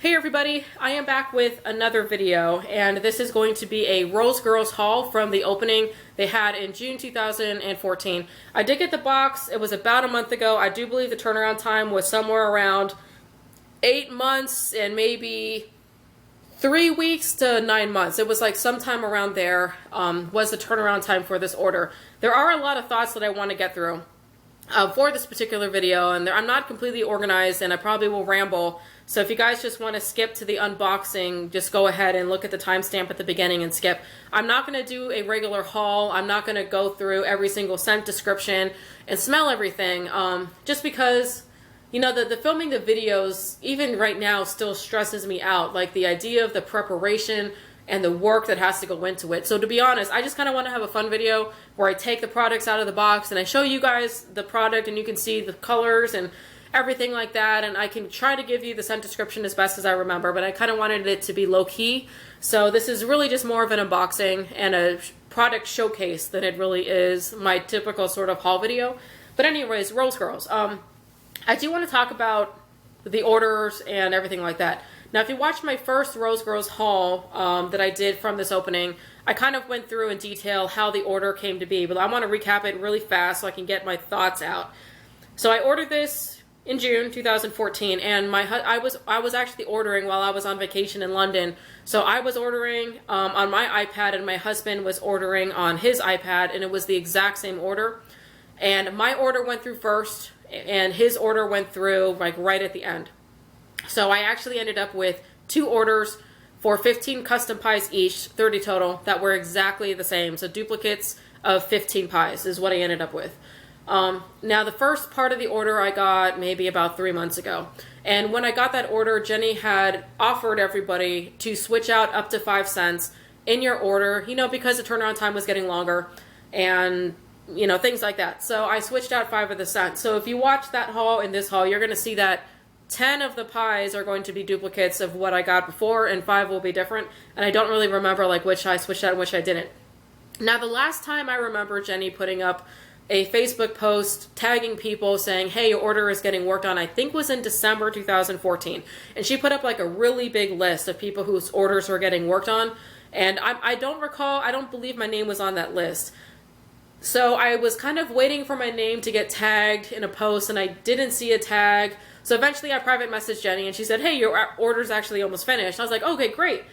Hey everybody, I am back with another video, and this is going to be a Rosegirls haul from the opening they had in June 2014. I did get the box. It was about a month ago. I do believe the turnaround time was somewhere around 8 months and maybe 3 weeks to 9 months. It was like sometime around there was the turnaround time for this order. There are a lot of thoughts that I want to get through for this particular video, and I'm not completely organized and I probably will ramble. So if you guys just want to skip to the unboxing, just go ahead and look at the timestamp at the beginning and skip. I'm not going to do a regular haul. I'm not going to go through every single scent description and smell everything, just because, you know, the filming the videos, even right now, still stresses me out. Like the idea of the preparation and the work that has to go into it. So to be honest, I just kind of want to have a fun video where I take the products out of the box and I show you guys the product and you can see the colors and everything like that, and I can try to give you the scent description as best as I remember, but I kind of wanted it to be low-key. So this is really just more of an unboxing and a product showcase than it really is my typical sort of haul video. But anyways, Rosegirls. I do want to talk about the orders and everything like that. Now, if you watched my first Rosegirls haul that I did from this opening, I kind of went through in detail how the order came to be, but I want to recap it really fast so I can get my thoughts out. So I ordered this in June 2014, and I was actually ordering while I was on vacation in London. So I was ordering on my iPad, and my husband was ordering on his iPad, and it was the exact same order. And my order went through first, and his order went through like right at the end. So I actually ended up with 2 orders for 15 custom pies each, 30 total, that were exactly the same. So duplicates of 15 pies is what I ended up with. Now the first part of the order I got maybe about 3 months ago. And when I got that order, Jenny had offered everybody to switch out up to 5 cents in your order, you know, because the turnaround time was getting longer and, you know, things like that. So I switched out 5 of the cents. So if you watch that haul and this haul, you're going to see that 10 of the pies are going to be duplicates of what I got before, and 5 will be different. And I don't really remember like which I switched out and which I didn't. Now the last time I remember Jenny putting up a Facebook post tagging people saying, hey, your order is getting worked on, I think was in December 2014. And she put up like a really big list of people whose orders were getting worked on. And I don't recall, I don't believe my name was on that list. So I was kind of waiting for my name to get tagged in a post, and I didn't see a tag. So eventually I private messaged Jenny, and she said, hey, your order's actually almost finished. I was like, okay, great.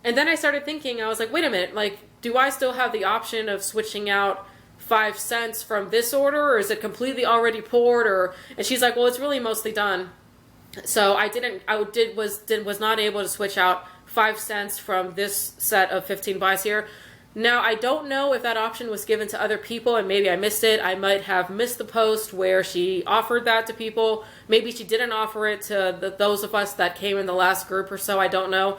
And then I started thinking, I was like, wait a minute, like, do I still have the option of switching out 5 cents from this order, or is it completely already poured? Or, and she's like, well, it's really mostly done. So was not able to switch out 5 cents from this set of 15 buys here. Now, I don't know if that option was given to other people, and maybe I missed it. I might have missed the post where she offered that to people. Maybe she didn't offer it to those of us that came in the last group or so. I don't know.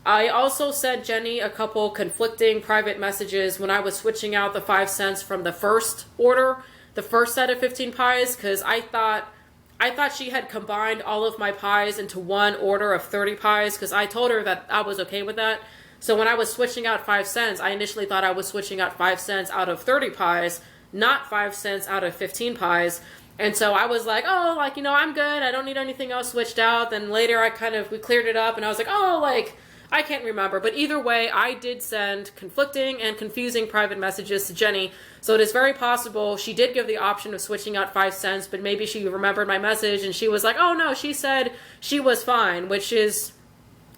I also sent Jenny a couple conflicting private messages when I was switching out the 5 cents from the first order, the first set of 15 pies, because I thought she had combined all of my pies into one order of 30 pies, because I told her that I was okay with that. So when I was switching out 5 cents, I initially thought I was switching out 5 cents out of 30 pies, not 5 cents out of 15 pies. And so I was like, oh, like, you know, I'm good. I don't need anything else switched out. Then later we cleared it up, and I was like, oh, like, I can't remember. But either way, I did send conflicting and confusing private messages to Jenny. So it is very possible she did give the option of switching out 5 cents, but maybe she remembered my message and she was like, oh no, she said she was fine, which is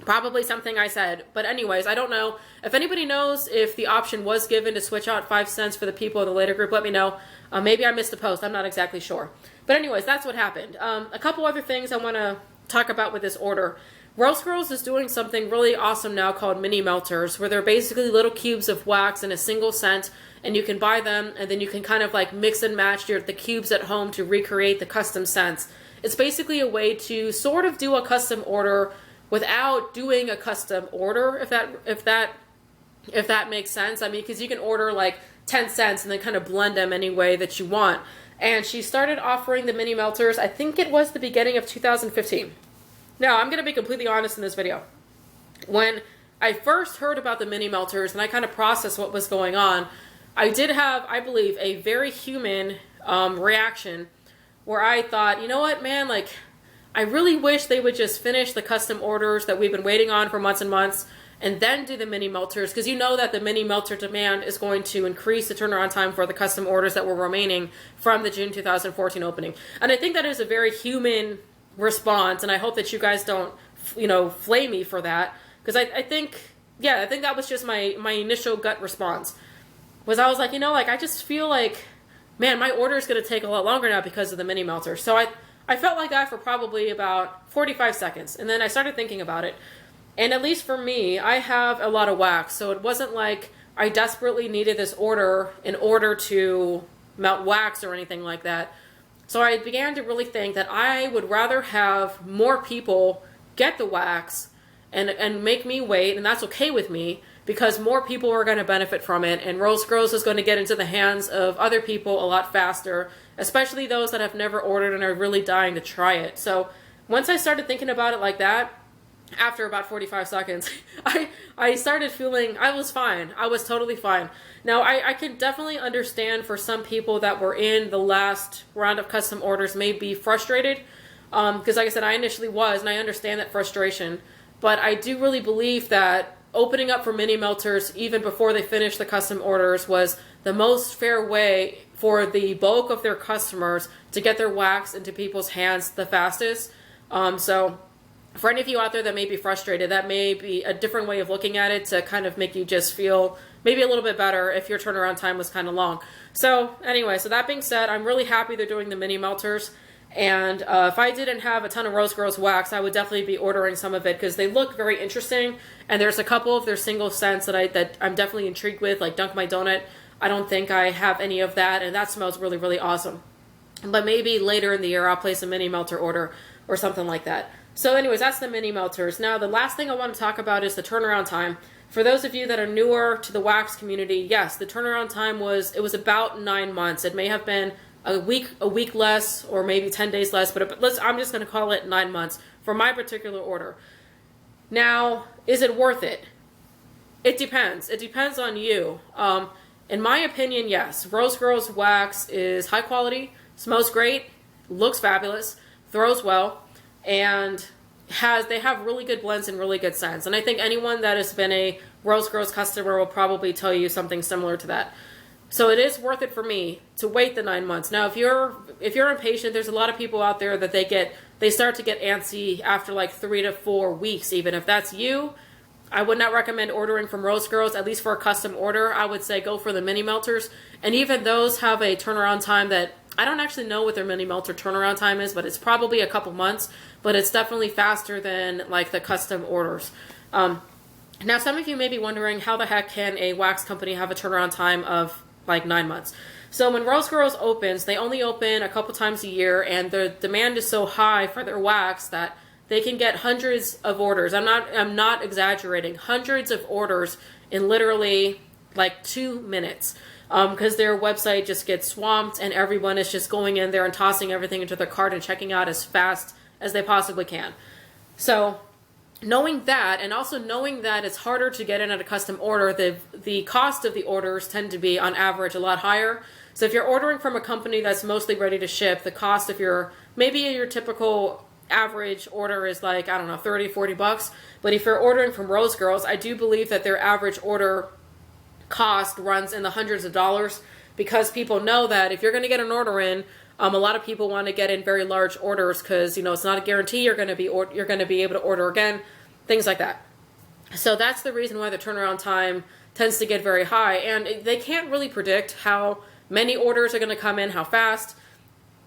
probably something I said. But anyways, I don't know. If anybody knows if the option was given to switch out 5 cents for the people in the later group, let me know. Maybe I missed the post. I'm not exactly sure. But anyways, that's what happened. A couple other things I want to talk about with this order. Rosegirls is doing something really awesome now called mini melters, where they're basically little cubes of wax in a single scent, and you can buy them, and then you can kind of like mix and match the cubes at home to recreate the custom scents. It's basically a way to sort of do a custom order without doing a custom order, if that makes sense. I mean, because you can order like 10 cents and then kind of blend them any way that you want. And she started offering the mini melters, I think it was the beginning of 2015. Now, I'm going to be completely honest in this video. When I first heard about the mini melters and I kind of processed what was going on, I did have, I believe, a very human reaction where I thought, you know what, man, like, I really wish they would just finish the custom orders that we've been waiting on for months and months, and then do the mini melters, because you know that the mini melter demand is going to increase the turnaround time for the custom orders that were remaining from the June 2014 opening. And I think that is a very human response, and I hope that you guys don't, flame me for that, because I think that was just my initial gut response. Was I was like, I just feel like, man, my order is going to take a lot longer now because of the mini melter. So I felt like that for probably about 45 seconds, and then I started thinking about it. And at least for me, I have a lot of wax, so it wasn't like I desperately needed this order in order to melt wax or anything like that. So I began to really think that I would rather have more people get the wax and make me wait, and that's okay with me, because more people are going to benefit from it, and Rosegirls is going to get into the hands of other people a lot faster, especially those that have never ordered and are really dying to try it. So once I started thinking about it like that, after about 45 seconds, I started feeling I was fine. I was totally fine. Now, I can definitely understand for some people that were in the last round of custom orders may be frustrated, because like I said, I initially was, and I understand that frustration. But I do really believe that opening up for mini melters even before they finish the custom orders was the most fair way for the bulk of their customers to get their wax into people's hands the fastest. So for any of you out there that may be frustrated, that may be a different way of looking at it to kind of make you just feel maybe a little bit better if your turnaround time was kind of long. So anyway, so that being said, I'm really happy they're doing the mini melters. And if I didn't have a ton of Rosegirls wax, I would definitely be ordering some of it, because they look very interesting. And there's a couple of their single scents that I'm definitely intrigued with, like Dunk My Donut. I don't think I have any of that, and that smells really, really awesome. But maybe later in the year I'll place a mini melter order or something like that. So anyways, that's the mini melters. Now, the last thing I want to talk about is the turnaround time. For those of you that are newer to the wax community, yes, the turnaround time was about 9 months. It may have been a week less, or maybe 10 days less, but I'm just going to call it 9 months for my particular order. Now, is it worth it? It depends. It depends on you. In my opinion, yes. Rosegirls wax is high quality, smells great, looks fabulous, throws well, and they have really good blends and really good scents. And I think anyone that has been a Rosegirls customer will probably tell you something similar to that. So it is worth it for me to wait the 9 months. Now, if you're impatient, there's a lot of people out there that they start to get antsy after like 3 to 4 weeks. Even if that's you, I would not recommend ordering from Rosegirls, at least for a custom order. I would say go for the mini melters, and even those have a turnaround time that I don't actually know what their mini melter turnaround time is, but it's probably a couple months. But it's definitely faster than like the custom orders. Now, some of you may be wondering, how the heck can a wax company have a turnaround time of like 9 months? So when Rosegirls opens, they only open a couple times a year, and the demand is so high for their wax that they can get hundreds of orders. I'm not exaggerating. Hundreds of orders in literally like 2 minutes, because their website just gets swamped, and everyone is just going in there and tossing everything into their cart and checking out as fast as they possibly can. So knowing that, and also knowing that it's harder to get in at a custom order, the cost of the orders tend to be on average a lot higher. So if you're ordering from a company that's mostly ready to ship, the cost of your typical average order is like, I don't know, 30, 40 bucks. But if you're ordering from Rosegirls, I do believe that their average order cost runs in the hundreds of dollars, because people know that if you're going to get an order in, a lot of people want to get in very large orders, because it's not a guarantee you're going to be able to order again, things like that. So that's the reason why the turnaround time tends to get very high, and they can't really predict how many orders are going to come in, how fast,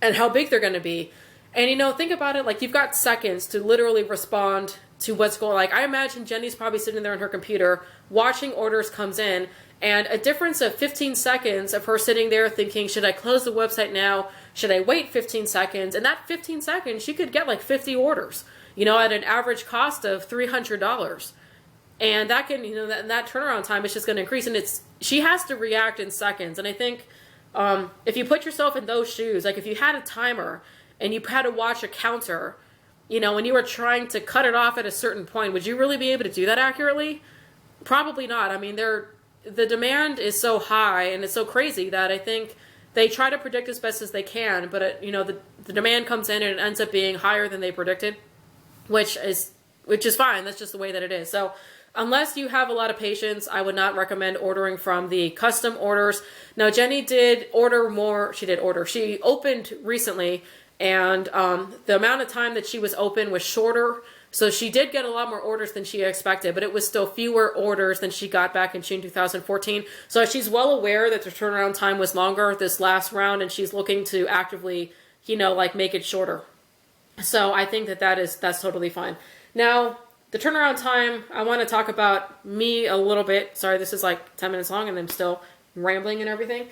and how big they're going to be. And think about it, like, you've got seconds to literally respond to what's going on. Like, I imagine Jenny's probably sitting there on her computer watching orders comes in, and a difference of 15 seconds of her sitting there thinking, should I close the website now? Should I wait 15 seconds? And that 15 seconds, she could get like 50 orders, at an average cost of $300. And that can, that turnaround time is just going to increase. And she has to react in seconds. And I think if you put yourself in those shoes, like if you had a timer and you had to watch a counter, when you were trying to cut it off at a certain point, would you really be able to do that accurately? Probably not. I mean, the demand is so high and it's so crazy that I think they try to predict as best as they can, but you know, the demand comes in and it ends up being higher than they predicted, which is fine. That's just the way that it is. So unless you have a lot of patience, I would not recommend ordering from the custom orders. Now, Jenny did order more. She did order. She opened recently, and the amount of time that she was open was shorter. So she did get a lot more orders than she expected, but it was still fewer orders than she got back in June 2014. So she's well aware that the turnaround time was longer this last round, and she's looking to actively, you know, like make it shorter. So I think that's totally fine. Now, the turnaround time, I want to talk about me a little bit. Sorry, this is like 10 minutes long and I'm still rambling and everything.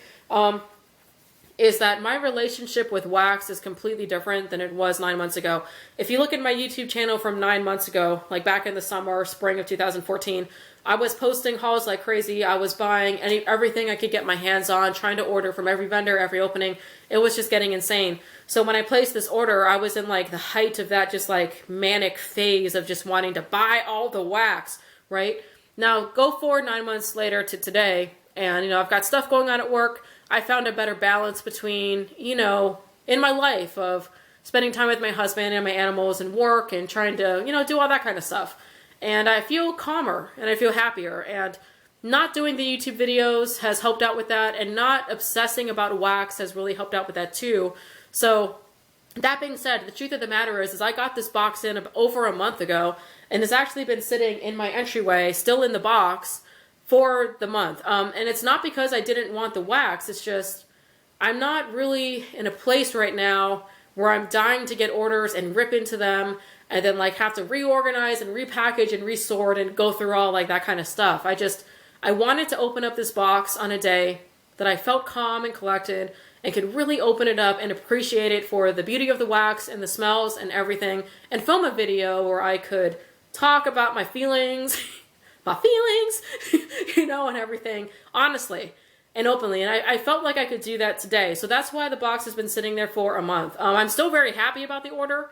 Is that my relationship with wax is completely different than it was 9 months ago. If you look at my YouTube channel from 9 months ago, like back in the summer, spring of 2014, I was posting hauls like crazy. I was buying everything I could get my hands on, trying to order from every vendor, every opening. It was just getting insane. So when I placed this order, I was in like the height of that just like manic phase of just wanting to buy all the wax, right? Now go forward 9 months later to today, and you know, I've got stuff going on at work. I found a better balance between, you know, in my life of spending time with my husband and my animals and work and trying to, you know, do all that kind of stuff. And I feel calmer and I feel happier, and not doing the YouTube videos has helped out with that, and not obsessing about wax has really helped out with that too. So that being said, the truth of the matter is I got this box in over a month ago, and it's actually been sitting in my entryway, still in the box, for the month. And it's not because I didn't want the wax. It's just I'm not really in a place right now where I'm dying to get orders and rip into them and then like have to reorganize and repackage and resort and go through all like that kind of stuff. I wanted to open up this box on a day that I felt calm and collected and could really open it up and appreciate it for the beauty of the wax and the smells and everything, and film a video where I could talk about my feelings you know, and everything, honestly and openly. And I felt like I could do that today. So that's why the box has been sitting there for a month. I'm still very happy about the order.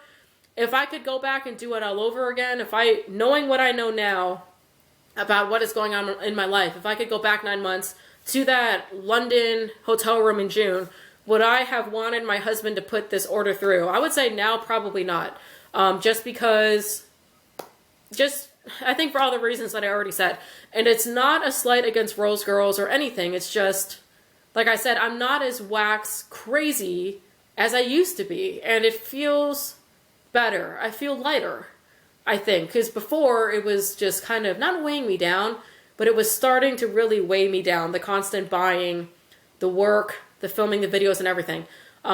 If I could go back and do it all over again, knowing what I know now about what is going on in my life, if I could go back 9 months to that London hotel room in June, would I have wanted my husband to put this order through? I would say now, probably not. I think for all the reasons that I already said. And it's not a slight against Rosegirls or anything. It's just, like I said, I'm not as wax crazy as I used to be. And it feels better. I feel lighter, I think. Because before, it was just kind of not weighing me down, but it was starting to really weigh me down. The constant buying, the work, the filming, the videos, and everything.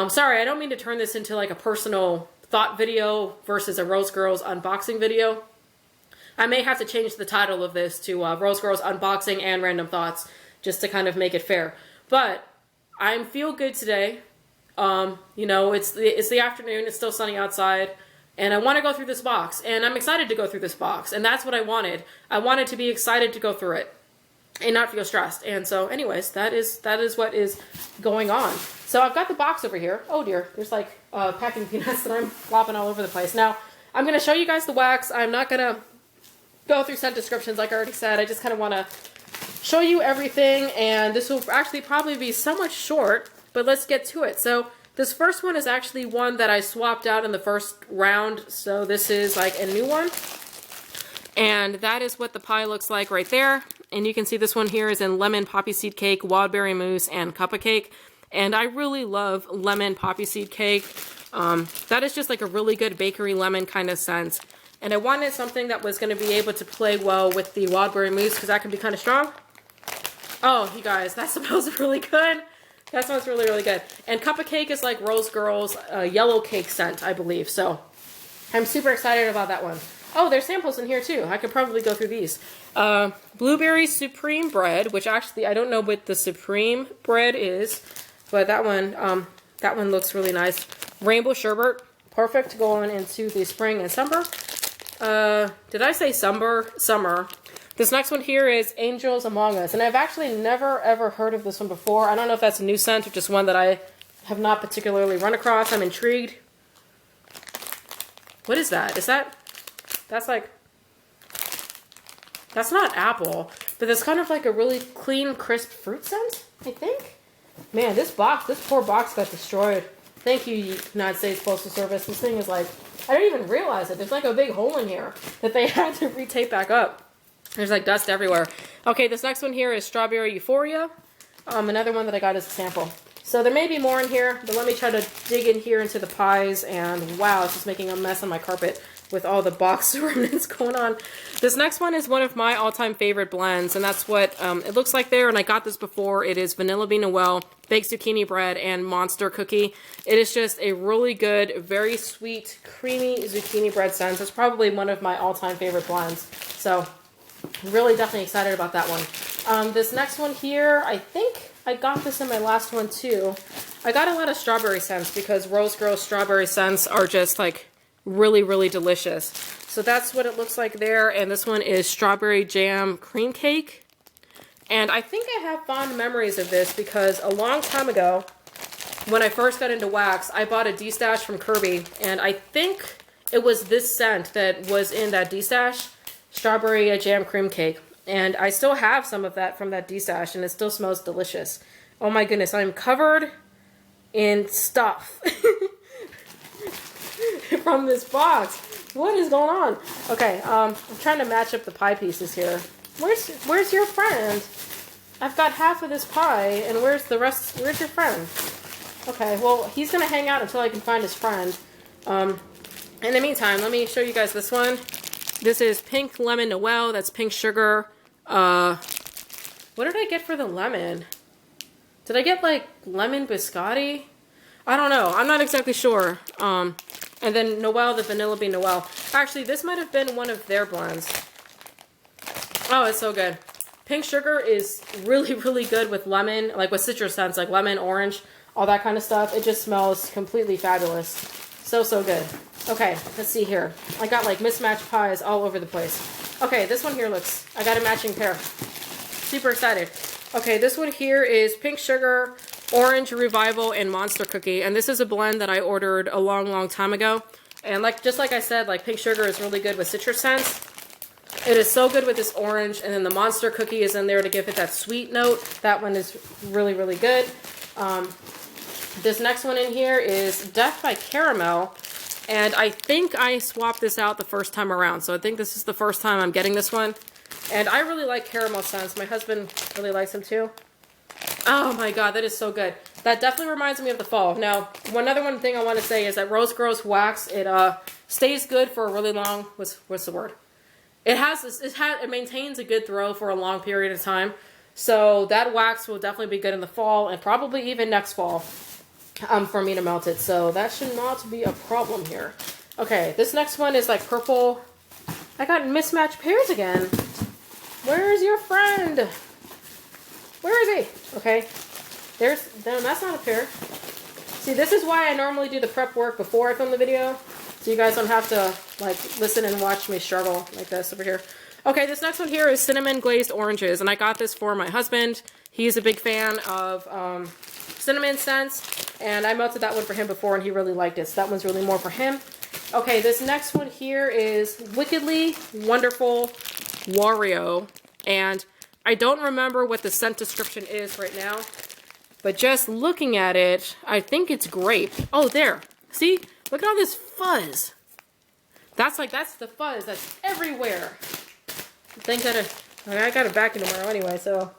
Sorry, I don't mean to turn this into like a personal thought video versus a Rosegirls unboxing video. I may have to change the title of this to Rosegirls Unboxing and Random Thoughts, just to kind of make it fair. But I feel good today. You know, it's the afternoon, it's still sunny outside, and I want to go through this box, and I'm excited to go through this box, and that's what I wanted. I wanted to be excited to go through it and not feel stressed. And so anyways, that is what is going on. So I've got the box over here. Oh dear, there's like packing peanuts that I'm flopping all over the place. Now, I'm going to show you guys the wax. I'm not going to go through scent descriptions like I already said. I just kind of want to show you everything, and this will actually probably be somewhat short, but let's get to it. So this first one is actually one that I swapped out in the first round, so this is like a new one, and that is what the pie looks like right there. And you can see this one here is in lemon poppy seed cake, wild berry mousse, and cuppa cake. And I really love lemon poppy seed cake. That is just like a really good bakery lemon kind of scent. And I wanted something that was going to be able to play well with the wild berry mousse, because that can be kind of strong. Oh, you guys, that smells really good. That smells really, really good. And cuppa cake is like Rosegirls yellow cake scent, I believe. So I'm super excited about that one. Oh, there's samples in here too. I could probably go through these. Blueberry Supreme bread, which actually I don't know what the Supreme bread is, but that one looks really nice. Rainbow sherbet, perfect going into the spring and summer. Did I say summer? Summer. This next one here is Angels Among Us, and I've actually never ever heard of this one before. I don't know if that's a new scent or just one that I have not particularly run across. I'm intrigued. What is that? That's not apple, but it's kind of like a really clean, crisp fruit scent, I think. Man, this poor box got destroyed. Thank you, United States Postal Service. This thing is like, I didn't even realize it. There's like a big hole in here that they had to retape back up. There's like dust everywhere. Okay, this next one here is Strawberry Euphoria. Another one that I got as a sample. So there may be more in here, but let me try to dig in here into the pies, and wow, it's just making a mess on my carpet with all the box remnants going on. This next one is one of my all-time favorite blends, and that's what it looks like there, and I got this before. It is Vanilla Bean Noel, Baked Zucchini Bread, and Monster Cookie. It is just a really good, very sweet, creamy zucchini bread scent. It's probably one of my all-time favorite blends. So, really definitely excited about that one. This next one here, I think I got this in my last one too. I got a lot of strawberry scents because Rosegirls strawberry scents are just like really, really delicious. So that's what it looks like there. And this one is Strawberry Jam Cream Cake. And I think I have fond memories of this because a long time ago, when I first got into wax, I bought a D-Stash from Kirby. And I think it was this scent that was in that D-Stash, Strawberry Jam Cream Cake. And I still have some of that from that D-Stash, and it still smells delicious. Oh my goodness, I'm covered in stuff from this box. What is going on? Okay, I'm trying to match up the pie pieces here. Where's your friend? I've got half of this pie, and where's the rest? Where's your friend? Okay, well, he's gonna hang out until I can find his friend. In the meantime, let me show you guys this one. This is Pink Lemon Noel. That's pink sugar. What did I get for the lemon? Did I get like lemon biscotti? I don't know. I'm not exactly sure. And then Noel, the Vanilla Bean Noel. Actually, this might have been one of their blends. Oh, it's so good. Pink sugar is really, really good with lemon, like with citrus scents, like lemon, orange, all that kind of stuff. It just smells completely fabulous. So, so good. Okay, let's see here. I got like mismatched pies all over the place. Okay, this one here looks, I got a matching pair. Super excited. Okay, this one here is Pink Sugar, Orange Revival, and Monster Cookie. And this is a blend that I ordered a long, long time ago. And just like I said, like Pink Sugar is really good with citrus scents. It is so good with this orange. And then the Monster Cookie is in there to give it that sweet note. That one is really, really good. This next one in here is Death by Caramel. And I think I swapped this out the first time around. So I think this is the first time I'm getting this one. And I really like caramel scents. My husband really likes them too. Oh my god, that is so good. That definitely reminds me of the fall. Now, one thing I want to say is that Rosegirls wax, it stays good for a really long, what's the word? It maintains a good throw for a long period of time. So that wax will definitely be good in the fall and probably even next fall. For me to melt it, so that should not be a problem here. Okay, this next one is like purple. I got mismatched pairs again. Where's your friend? Where is he? Okay, that's not a pair. See, this is why I normally do the prep work before I film the video, so you guys don't have to like listen and watch me struggle like this over here. Okay, this next one here is Cinnamon Glazed Oranges, and I got this for my husband. He's a big fan of cinnamon scents, and I melted that one for him before, and he really liked it, so that one's really more for him. Okay, this next one here is Wickedly Wonderful Wario, and I don't remember what the scent description is right now, but just looking at it, I think it's grape. Oh, there. See? Look at all this fuzz. That's the fuzz that's everywhere. I got it back in tomorrow anyway, so...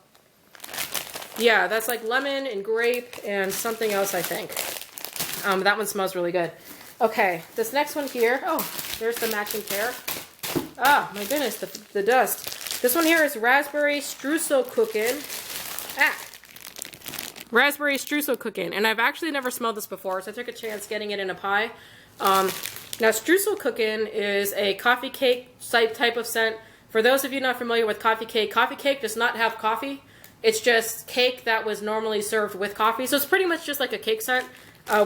Yeah, that's like lemon and grape and something else, I think. That one smells really good. Okay, this next one here. Oh, there's the matching pair. Oh, my goodness, the dust. This one here is Raspberry Streusel Cookin'. Raspberry Streusel Cookin'. And I've actually never smelled this before, so I took a chance getting it in a pie. Now, Streusel Cookin' is a coffee cake type of scent. For those of you not familiar with coffee cake does not have coffee. It's just cake that was normally served with coffee. So it's pretty much just like a cake scent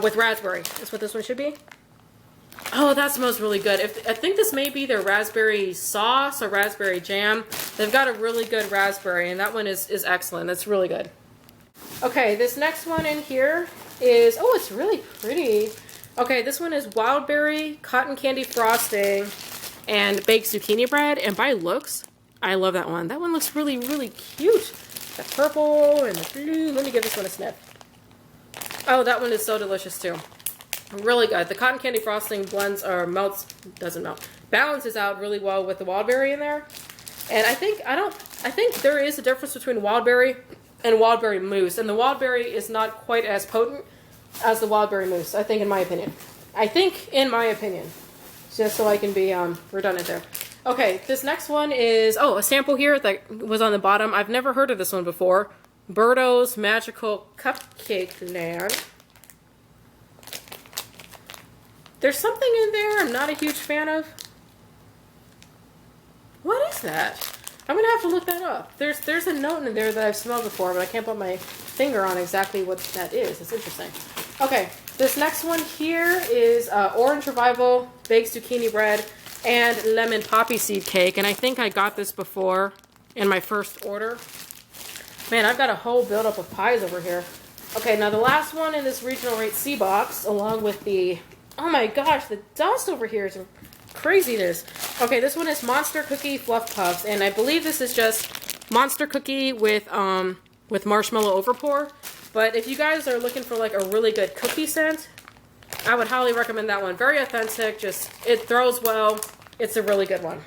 with raspberry. That's what this one should be. Oh, that smells really good. I think this may be their raspberry sauce or raspberry jam. They've got a really good raspberry, and that one is excellent. That's really good. Okay, this next one in here is, oh, it's really pretty. Okay, this one is Wild Berry Cotton Candy Frosting and Baked Zucchini Bread. And by looks, I love that one. That one looks really, really cute. The purple and the blue. Let me give this one a sniff. Oh, that one is so delicious too. Really good. The cotton candy frosting blends or doesn't melt, balances out really well with the wild berry in there. And I think there is a difference between wild berry and wild berry mousse, and the wild berry is not quite as potent as the wild berry mousse, I think, in my opinion. Just so I can be redundant there. Okay, this next one is, a sample here that was on the bottom. I've never heard of this one before. Birdo's Magical Cupcake Land. There's something in there I'm not a huge fan of. What is that? I'm gonna have to look that up. There's a note in there that I've smelled before, but I can't put my finger on exactly what that is. It's interesting. Okay, this next one here is Orange Revival Baked Zucchini Bread and Lemon Poppy Seed Cake, and I think I got this before in my first order. Man, I've got a whole buildup of pies over here. Okay, now the last one in this Regional Rate C box, along with the... Oh my gosh, the dust over here is craziness. Okay, this one is Monster Cookie Fluff Puffs, and I believe this is just Monster Cookie with marshmallow overpour. But if you guys are looking for like a really good cookie scent, I would highly recommend that one. Very authentic, just it throws well. It's a really good one.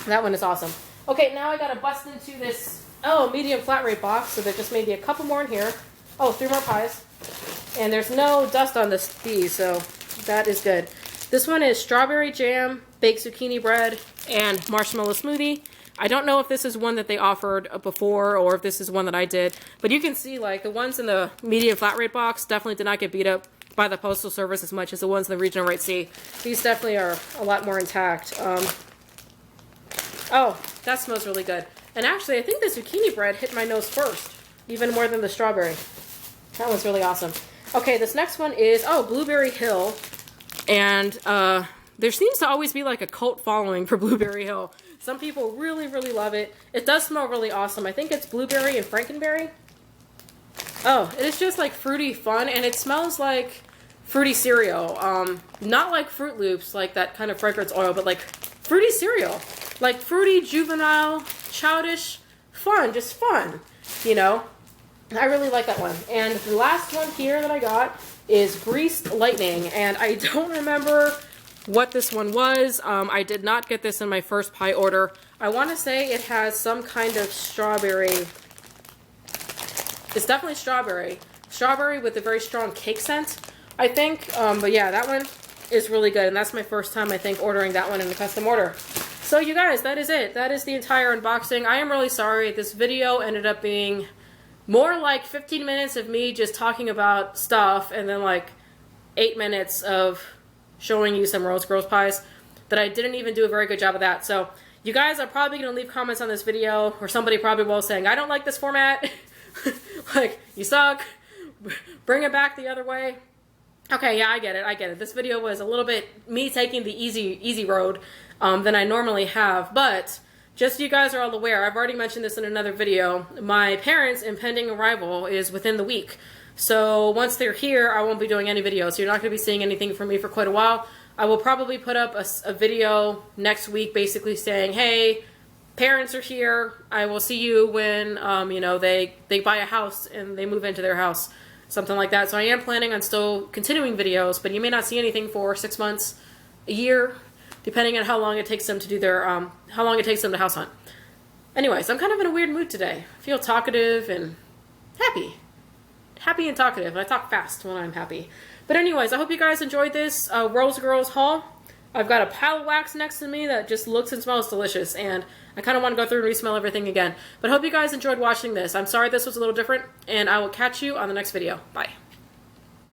That one is awesome. Okay, now I gotta bust into this medium flat rate box, so there just may be a couple more in here. Oh, 3 more pies. And there's no dust on these, so that is good. This one is Strawberry Jam, Baked Zucchini Bread, and Marshmallow Smoothie. I don't know if this is one that they offered before or if this is one that I did, but you can see like the ones in the medium flat rate box definitely did not get beat up by the Postal Service as much as the ones in the Regional Rate C. These definitely are a lot more intact. Oh, that smells really good. And actually, I think the zucchini bread hit my nose first, even more than the strawberry. That one's really awesome. Okay, this next one is, Blueberry Hill. And there seems to always be like a cult following for Blueberry Hill. Some people really, really love it. It does smell really awesome. I think it's blueberry and frankenberry. Oh, it is just like fruity fun, and it smells like fruity cereal. Not like Fruit Loops, like that kind of fragrance oil, but like fruity cereal. Like fruity, juvenile, childish, fun, just fun, you know? I really like that one. And the last one here that I got is Greased Lightning, and I don't remember what this one was. I did not get this in my first pie order. I want to say it has some kind of strawberry. It's definitely strawberry. Strawberry with a very strong cake scent, I think. But yeah, that one is really good, and that's my first time, I think, ordering that one in a custom order. So you guys, that is it. That is the entire unboxing. I am really sorry. This video ended up being more like 15 minutes of me just talking about stuff and then like 8 minutes of showing you some Rosegirls pies that I didn't even do a very good job of that. So you guys are probably going to leave comments on this video, or somebody probably will, saying, I don't like this format. Like, you suck. Bring it back the other way. Okay, yeah, I get it. This video was a little bit me taking the easy road than I normally have, but just so you guys are all aware, I've already mentioned this in another video, my parents' impending arrival is within the week. So once they're here, I won't be doing any videos. So you're not going to be seeing anything from me for quite a while. I will probably put up a video next week basically saying, hey, parents are here. I will see you when, you know, they buy a house and they move into their house. Something like that. So I am planning on still continuing videos, but you may not see anything for 6 months, a year, depending on how long it takes them to do their, how long it takes them to house hunt. Anyways, I'm kind of in a weird mood today. I feel talkative and happy. Happy and talkative. I talk fast when I'm happy. But anyways, I hope you guys enjoyed this Rosegirls haul. I've got a pile of wax next to me that just looks and smells delicious, and I kind of want to go through and re-smell everything again. But I hope you guys enjoyed watching this. I'm sorry this was a little different, and I will catch you on the next video. Bye.